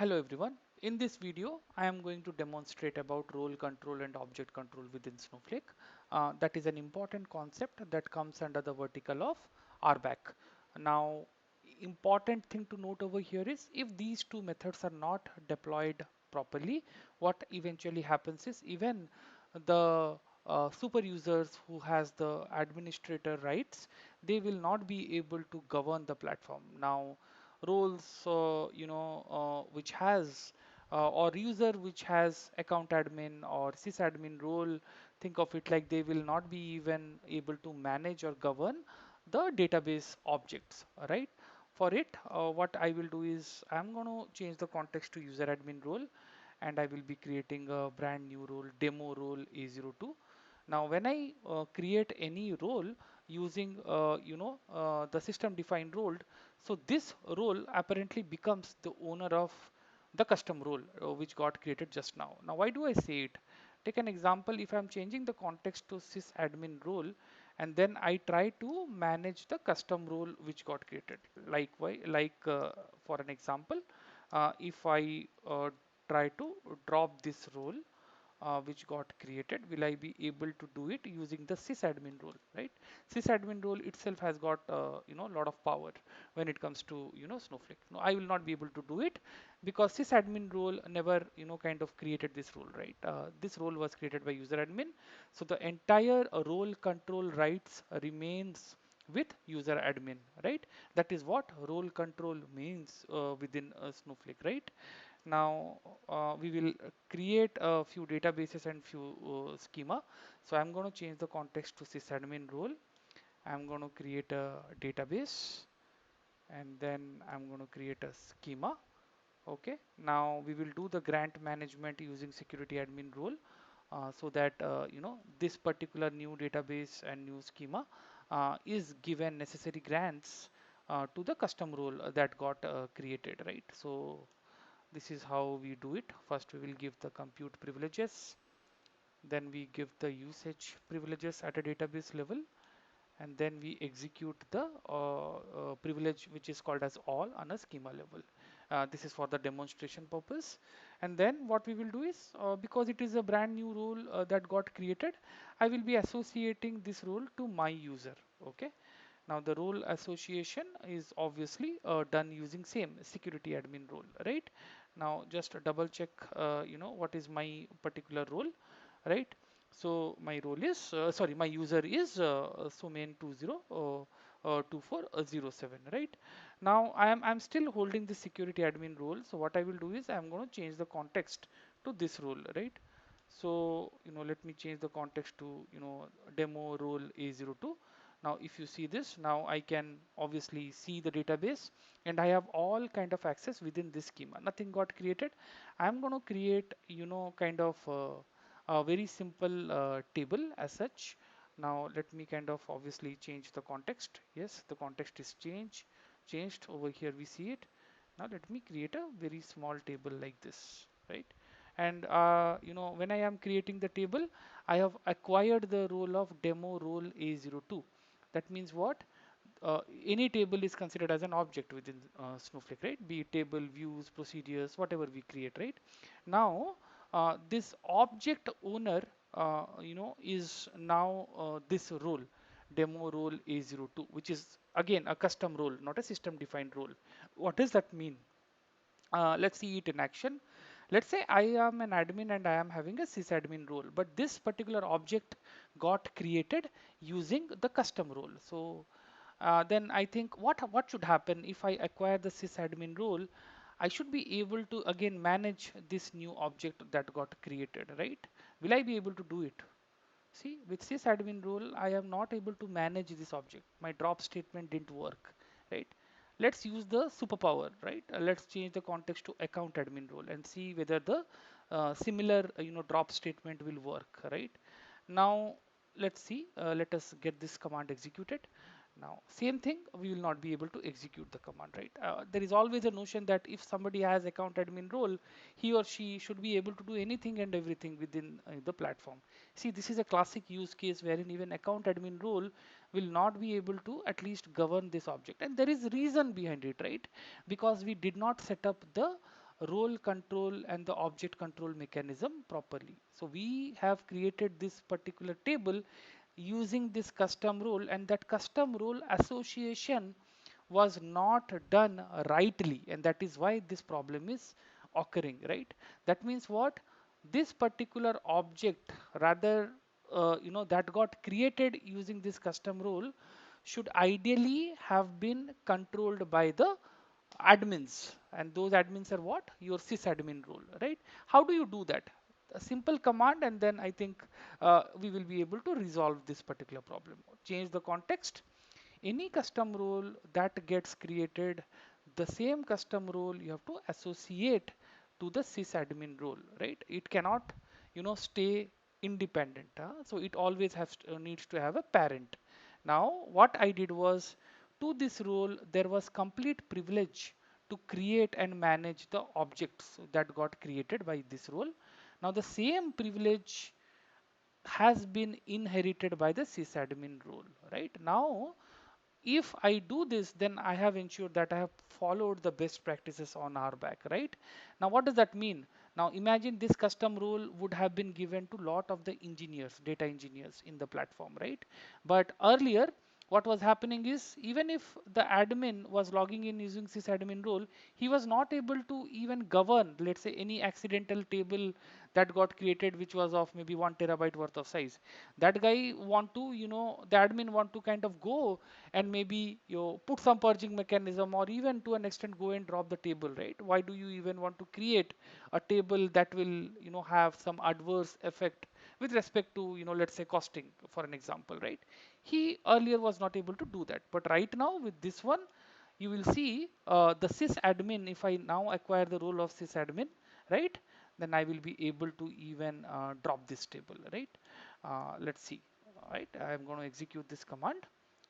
Hello everyone. In this video, I am going to demonstrate about role control and object control within Snowflake. That is an important concept that comes under the vertical of RBAC. Now, important thing to note over here is if these two methods are not deployed properly, what eventually happens is even the super users who has the administrator rights, they will not be able to govern the platform. Now, roles which has or user which has account admin or sysadmin role, think of it like they will not be even able to manage or govern the database objects, right? For it, what I will do is I'm going to change the context to user admin role, and I will be creating a brand new role, demo role A02. Now, when I create any role using the system defined role, so this role apparently becomes the owner of the custom role which got created just now. Now, why do I say it? Take an example. If I'm changing the context to sysadmin role, and then I try to manage the custom role which got created. For an example, if I try to drop this role which got created, will I be able to do it using the sysadmin role, right? Sysadmin role itself has got a lot of power when it comes to Snowflake. No, I will not be able to do it because sysadmin role never kind of created this role, right? This role was created by user admin, so the entire role control rights remains with user admin, right? That is what role control means within Snowflake, right? Now we will create a few databases and few schema. So I'm going to change the context to sysadmin role. I'm going to create a database, and then I'm going to create a schema. Okay, now we will do the grant management using security admin role, so that this particular new database and new schema is given necessary grants to the custom role that got created, right? So this is how we do it. First we will give the compute privileges, then we give the usage privileges at a database level, and then we execute the privilege which is called as all on a schema level. This is for the demonstration purpose. And then what we will do is, because it is a brand new role that got created, I will be associating this role to my user. Okay. Now the role association is obviously done using same security admin role, right? Now just double check, what is my particular role, right? So my role is, sorry, my user is Sumain202407, right? Now I'm still holding the security admin role. So what I will do is I'm going to change the context to this role, right? So let me change the context to demo role A02. Now if you see this, now I can obviously see the database, and I have all kind of access within this schema. Nothing got created. I'm going to create kind of a very simple table as such. Now let me kind of obviously change the context. Yes, the context is changed over here. We see it. Now let me create a very small table like this, right? And when I am creating the table, I have acquired the role of demo role A02. That means what? Any table is considered as an object within Snowflake, right? Be it table, views, procedures, whatever we create, right? Now, this object owner, is now this role, demo role A02, which is again a custom role, not a system defined role. What does that mean? Let's see it in action. Let's say I am an admin and I am having a sysadmin role, but this particular object got created using the custom role. So then I think what should happen if I acquire the sysadmin role? I should be able to again manage this new object that got created, right? Will I be able to do it? See, with sysadmin role, I am not able to manage this object. My drop statement didn't work, right? Let's use the superpower, right? Let's change the context to account admin role and see whether the similar, drop statement will work, right? Now, let's see. Let us get this command executed. Now, same thing, we will not be able to execute the command, right? There is always a notion that if somebody has account admin role, he or she should be able to do anything and everything within the platform. See, this is a classic use case wherein even account admin role will not be able to at least govern this object. And there is reason behind it, right? Because we did not set up the role control and the object control mechanism properly. So we have created this particular table using this custom role, and that custom role association was not done rightly, and that is why this problem is occurring, right? That means what? This particular object, rather, that got created using this custom role should ideally have been controlled by the admins, and those admins are what? Your sysadmin role, right? How do you do that? A simple command, and then I think we will be able to resolve this particular problem. Change the context. Any custom role that gets created, the same custom role you have to associate to the sysadmin role, right? It cannot, stay independent. So it always needs to have a parent. Now, what I did was, to this role, there was complete privilege to create and manage the objects that got created by this role. Now, the same privilege has been inherited by the sysadmin role, right? Now, if I do this, then I have ensured that I have followed the best practices on RBAC, right? Now, what does that mean? Now, imagine this custom rule would have been given to lot of the engineers, data engineers in the platform, right? But earlier, what was happening is, even if the admin was logging in using sysadmin role, he was not able to even govern, let's say, any accidental table that got created, which was of maybe 1 TB worth of size. That guy want to, the admin want to kind of go and maybe you put some purging mechanism, or even to an extent go and drop the table, right? Why do you even want to create a table that will, have some adverse effect with respect to, let's say costing, for an example, right? He earlier was not able to do that, but right now with this one, you will see the sysadmin. If I now acquire the role of sysadmin, right, then I will be able to even drop this table, right? Let's see, right? I am going to execute this command,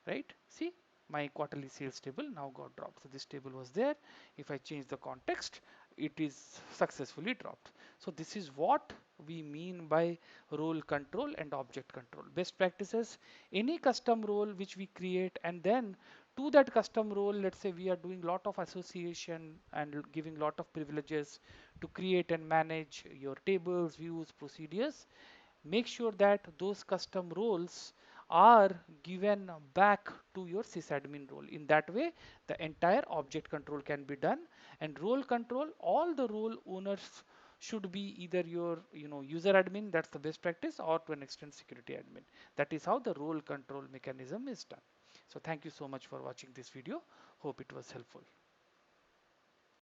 right? See, my quarterly sales table now got dropped. So this table was there. If I change the context, it is successfully dropped. So this is what we mean by role control and object control. Best practices: any custom role which we create, and then to that custom role, let's say we are doing lot of association and giving lot of privileges to create and manage your tables, views, procedures. Make sure that those custom roles are given back to your sysadmin role. In that way, the entire object control can be done. And role control, all the role owners should be either your user admin, that's the best practice, or to an extent security admin. That is how the role control mechanism is done. So thank you so much for watching this video. Hope it was helpful.